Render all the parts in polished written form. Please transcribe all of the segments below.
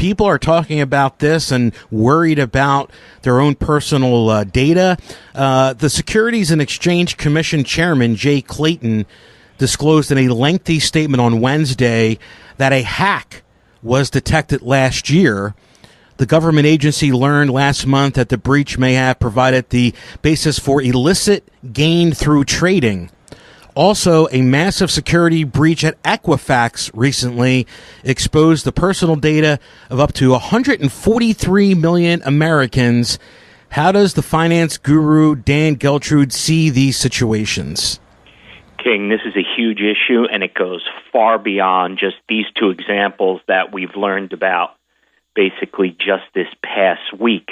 people are talking about this and worried about their own personal data. The Securities and Exchange Commission Chairman, Jay Clayton, disclosed in a lengthy statement on Wednesday that a hack was detected last year. The government agency learned last month that the breach may have provided the basis for illicit gain through trading. Also, a massive security breach at Equifax recently exposed the personal data of up to 143 million Americans. How does the finance guru Dan Geltrude see these situations? King, this is a huge issue, and it goes far beyond just these two examples that we've learned about basically just this past week.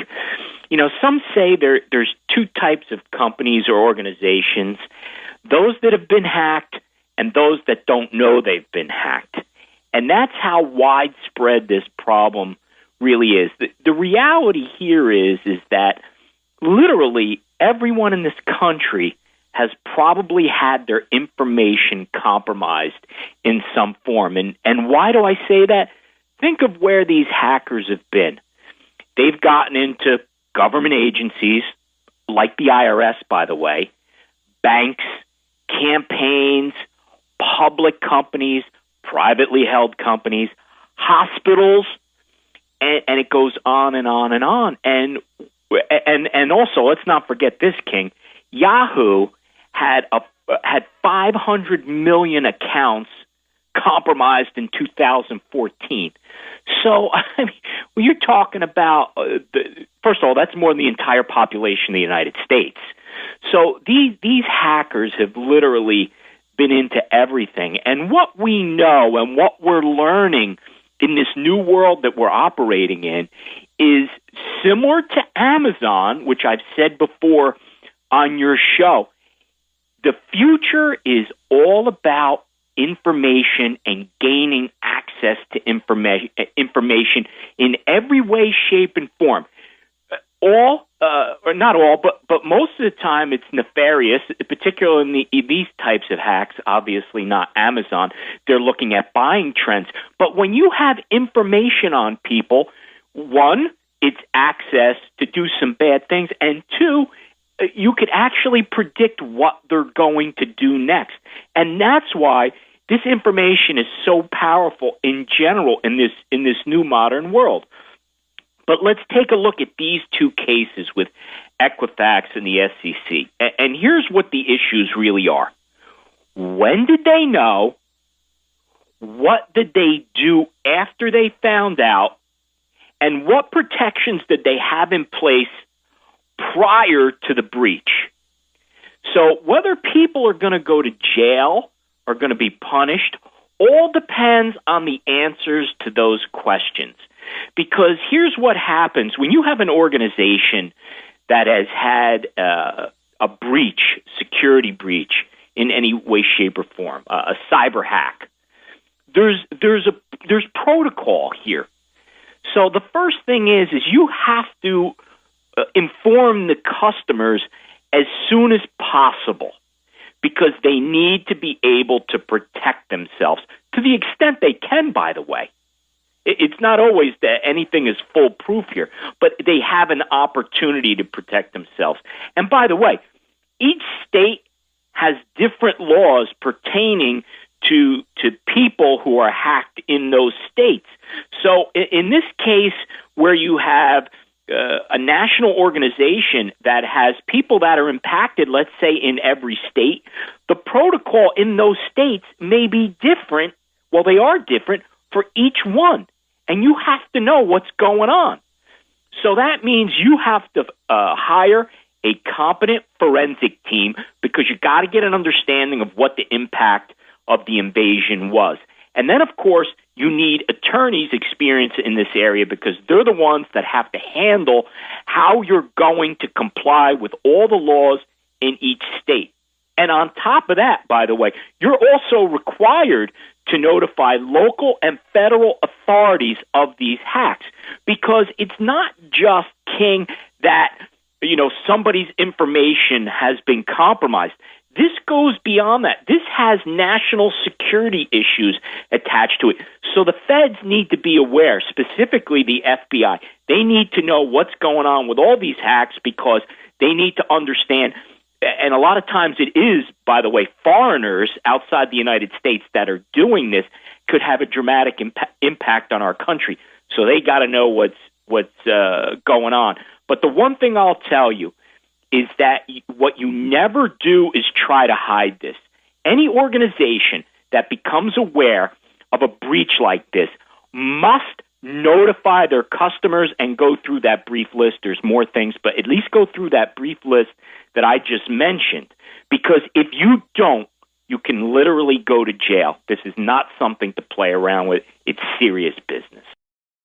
You know, some say there's two types of companies or organizations, those that have been hacked and those that don't know they've been hacked. And that's how widespread this problem really is. The reality here is that literally everyone in this country has probably had their information compromised in some form. And why do I say that? Think of where these hackers have been. They've gotten into government agencies, like the IRS, by the way, banks, campaigns, public companies, privately held companies, hospitals, and it goes on and on and on. And also, let's not forget this, King. Yahoo had 500 million accounts compromised in 2014. So, I mean, when you're talking about, first of all, that's more than the entire population of the United States. So these hackers have literally been into everything. And what we know and what we're learning in this new world that we're operating in is similar to Amazon, which I've said before on your show. The future is all about information and gaining access to information in every way, shape, and form. Or not all, but most of the time it's nefarious, particularly in these types of hacks, obviously not Amazon. They're looking at buying trends. But when you have information on people, one, it's access to do some bad things, and two, you could actually predict what they're going to do next. And that's why this information is so powerful in general in this new modern world. But let's take a look at these two cases with Equifax and the SEC. And here's what the issues really are. When did they know? What did they do after they found out? And what protections did they have in place prior to the breach? So whether people are going to go to jail or going to be punished all depends on the answers to those questions. Because here's what happens when you have an organization that has had a breach, security breach in any way, shape, or form, a cyber hack. There's protocol here. So the first thing is you have to inform the customers as soon as possible, because they need to be able to protect themselves to the extent they can, by the way. It's not always that anything is foolproof here, but they have an opportunity to protect themselves. And by the way, each state has different laws pertaining to people who are hacked in those states. So in this case, where you have a national organization that has people that are impacted, let's say in every state, the protocol in those states may be different. Well, they are different for each one, and you have to know what's going on. So that means you have to hire a competent forensic team, because you got to get an understanding of what the impact of the invasion was. And then, of course, you need attorneys experienced in this area, because they're the ones that have to handle how you're going to comply with all the laws in each state. And on top of that, by the way, you're also required to notify local and federal authorities of these hacks, because it's not just, King, that somebody's information has been compromised. This goes beyond that. This has national security issues attached to it. So the feds need to be aware, specifically the FBI. They need to know what's going on with all these hacks because they need to understand. And a lot of times it is, by the way, foreigners outside the United States that are doing this could have a dramatic impact on our country. So they got to know what's going on. But the one thing I'll tell you is that what you never do is try to hide this. Any organization that becomes aware of a breach like this must notify their customers and go through that brief list. There's more things, but at least go through that brief list that I just mentioned. Because if you don't, you can literally go to jail. This is not something to play around with. It's serious business.